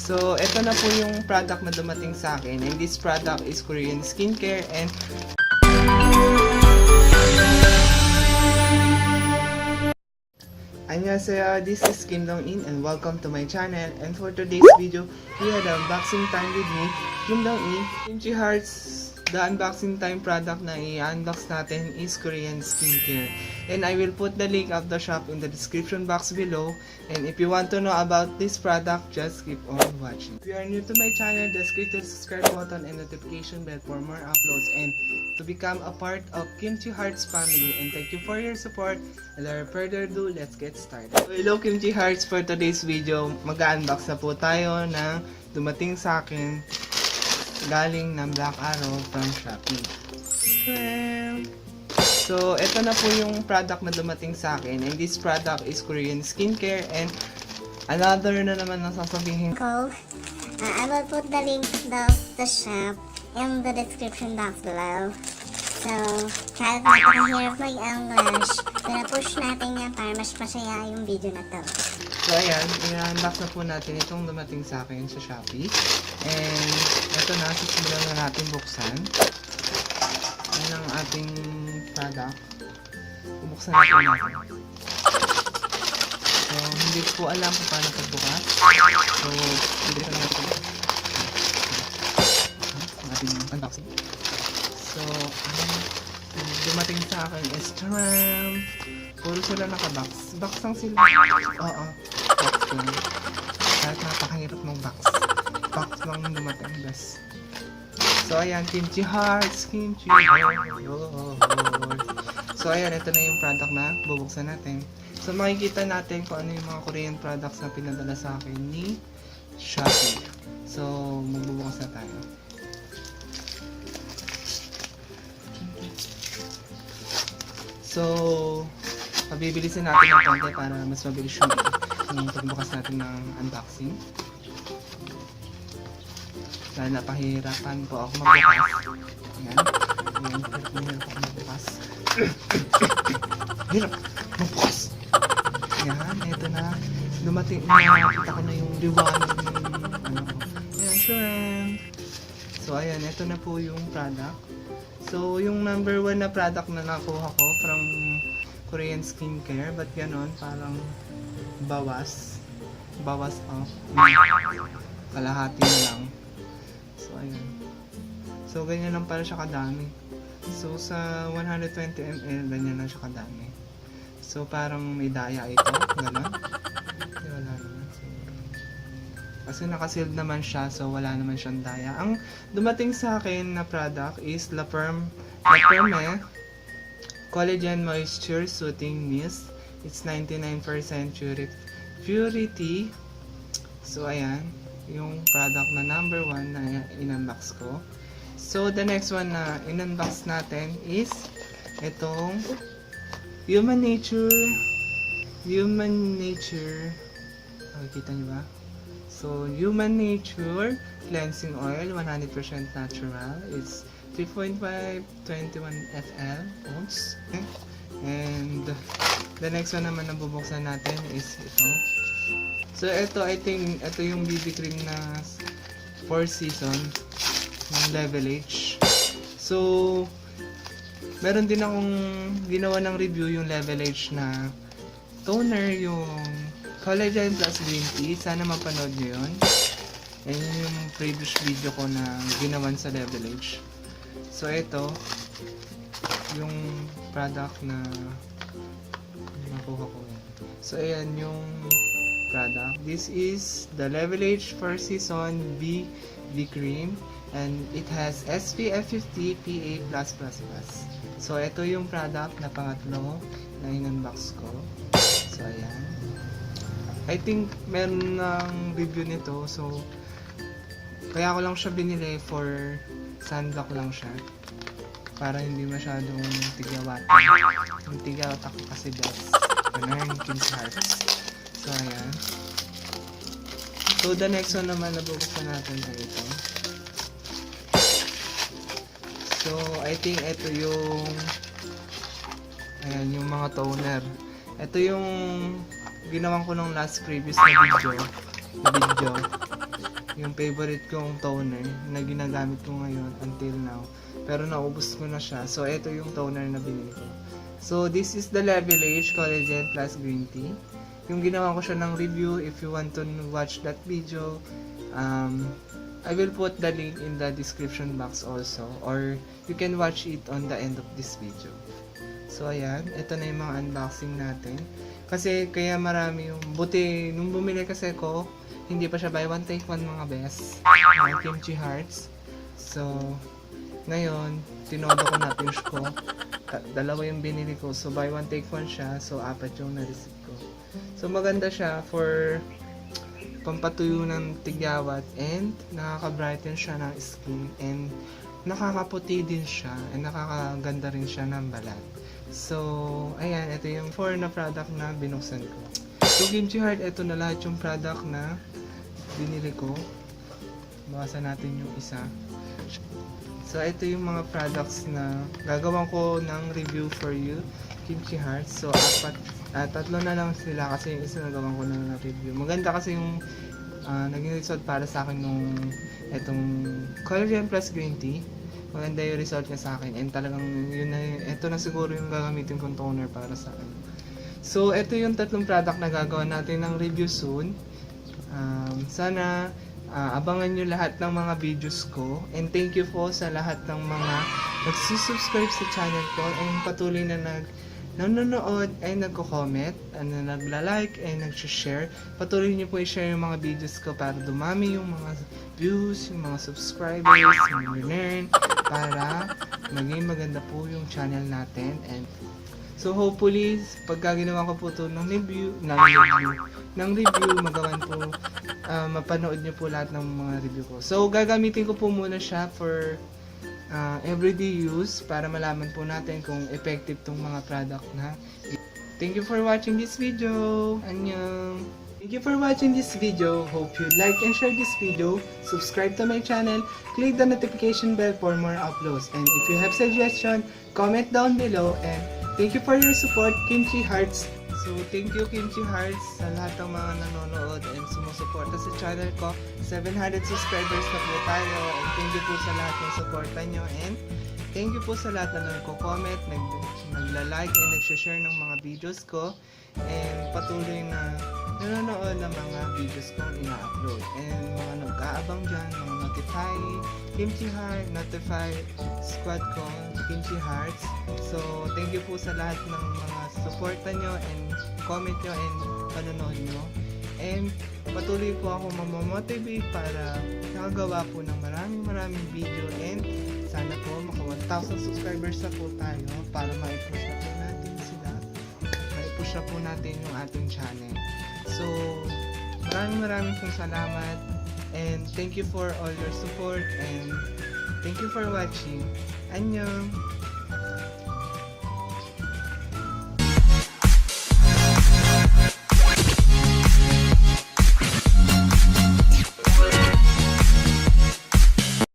So, ito na po yung product na dumating sa akin. And this product is Korean skincare and Annyeong, this is KimdongIN and welcome to my channel. And for today's video, we had unboxing time with me, KimdongIN. Kimchi Hearts, the unboxing time product na i-unbox natin is Korean skincare. And I will put the link of the shop in the description box below. And if you want to know about this product, just keep on watching. If you are new to my channel, just click the subscribe button and notification bell for more uploads and to become a part of Kimchi Hearts family. And thank you for your support. And without further ado, let's get started. So, hello Kimchi Hearts, for today's video, mag-unbox na po tayo ng dumating sa akin galing ng Black Arrow from Shopee. So, ito na po yung product na dumating sa akin. And this product is Korean skincare. And another na naman ang sasabihin ko. I will put the link of the shop in the description box below. So, kahit nakakahirap mag-English, pinapush natin yan para mas masaya yung video na to. So, ayan, i-unbox na po natin itong dumating sa akin sa Shopee. And ito na, sisimulan na natin buksan. Ayan ang ating product. Bubuksan natin. So, hindi ko alam kung paano pagbukas. So, bilisan natin. Ang ating unboxing. So, dumating sa akin is taram! Puro sila naka-box. Box lang sila. Oo. Box lang. Kahit napakahirap ng box. Box lang yung dumating. Best. So, ayan. Kimchi Hearts. Kimchi Hearts. So, ayan. Ito na yung product na bubuksan natin. So, makikita natin kung ano yung mga Korean products na pinadala sa akin ni Shopee. So, magbubukas na tayo. So, pabibilisin natin ng konti para mas mabilis yung pagbukas natin ng unboxing. Dahil napahirapan po ako magbukas. Ayan. Ayan, hirap ako magbukas. Hirap magbukas! Ayan, eto na. Dumating, nakita ko na yung liwanag ng ayan, shrimp. So, ayan, eto na po yung product. So, yung number 1 na product na nakuha ko from Korean skincare, but ganon, parang bawas off. Kalahati na lang. So, ayan. So, ganyan lang pala siya kadami. So, sa 120 ml, ganyan lang siya kadami. So, parang may daya ito. Ganon. Wala naman. So, kasi nakasealed naman siya, so wala naman siyang daya. Ang dumating sa akin na product is Ferme Collagen Moisture Soothing Mist. It's 99% purity. So, ayan. Yung product na number 1 na in-unbox ko. So, the next one na in-unbox natin is itong Human Nature. Nakikita niyo ba? So, Human Nature Cleansing Oil, 100% natural. It's 3.521 FL ounce. And the next one naman na bubuksan natin is ito. So, ito, I think, ito yung BB cream na 4 season ng Lebelage. So, meron din akong ginawa ng review yung Lebelage na toner, yung Collagen plus green tea. Sana mapanood nyo yun. Yan yung previous video ko na ginawan sa Lebelage. So, ito yung product na nakuha ko. So, ayan yung product. This is the Lebelage 4 Season BB Cream. And it has SPF 50 PA+++. So, ito yung product na pangatlo na in-unbox ko. So, ayan. I think meron ng review nito, so kaya ko lang siya binili for sunblock lang siya para hindi masyadong tigawat. Yung tigawat ako kasi best. Ganun, Kimchi Hearts. So, ayan. So, the next one naman na bubuksan natin ay ito. So, I think ito yung ayan, yung mga toner. Ito yung ginawan ko nung last previous na video. yung favorite kong toner na ginagamit ko ngayon until now. Pero naubos ko na siya. So, ito yung toner na binili ko. So, this is the Lebelage Collagen Plus Green Tea. Yung ginawa ko siya ng review. If you want to watch that video, I will put the link in the description box also. Or you can watch it on the end of this video. So, ayan. Ito na yung mga unboxing natin. Kasi, kaya marami yung buti. Nung bumili kasi ko, hindi pa siya buy one take one mga best. Kimchi Hearts. So, ngayon, tinodo ko na pinch ko. Dalawa yung binili ko. So, buy one take one siya. So, 4 yung na-receive ko. So, maganda siya for pampatuyo ng tigyawat and nakaka-brighten siya ng skin and nakakaputi din siya and nakakaganda rin siya ng balat. So, ayan, ito yung 4 na product na binuksan ko. So, Kimchi Heart, ito na lahat yung product na binili ko. Bawasan natin yung isa. So, ito yung mga products na gagawin ko ng review for you, Kimchi Heart. So, tatlo na lang sila kasi yung isa nagawa ko na review. Maganda kasi yung naging result para sa akin nung itong Collagen Plus Green Tea. Maganda yung result niya sa akin and talagang yun na, ito na siguro yung gagamitin kong toner para sa akin. So, ito yung tatlong product na gagawa natin ng review soon. Sana abangan nyo lahat ng mga videos ko and thank you po sa lahat ng mga nagsusubscribe sa channel ko and patuloy na nanonood ay nagko-comment, nagla-like and nag-share. Patuloy nyo po i-share yung mga videos ko para dumami yung mga views, yung mga subscribers, yung learn para maging maganda po yung channel natin. And so hopefully pagka ginawa ko po ito ng review, magawan po mapanood nyo po lahat ng mga review ko. So gagamitin ko po muna siya for everyday use para malaman po natin kung effective tong mga product na. Thank you for watching this video. Annyeong. Thank you for watching this video. Hope you like and share this video. Subscribe to my channel. Click the notification bell for more uploads. And if you have suggestion, comment down below. And thank you for your support, Kimchi Hearts. So, thank you Kimchi Hearts sa lahat ng mga nanonood and sumusuporta sa channel ko. 700 subscribers na po tayo. And thank you po sa lahat ng suporta nyo. And thank you po sa lahat na nagko-comment, nagla-like and nag-share ng mga videos ko. And patuloy na nanonood ng mga videos kong ina-upload. And mga nag-aabang dyan, mga notify Kimchi Heart, notify squad ko, Kimchi Hearts. So, thank you po sa lahat ng mga suporta nyo and comment nyo and panonood nyo. And patuloy po ako mamamotivate para nakagawa po ng maraming video and sana po maka 1,000 subscribers na po tayo para ma-push na po natin sila. Ma-push na po natin yung ating channel. So, maraming pong salamat and thank you for all your support and thank you for watching. Annyeong!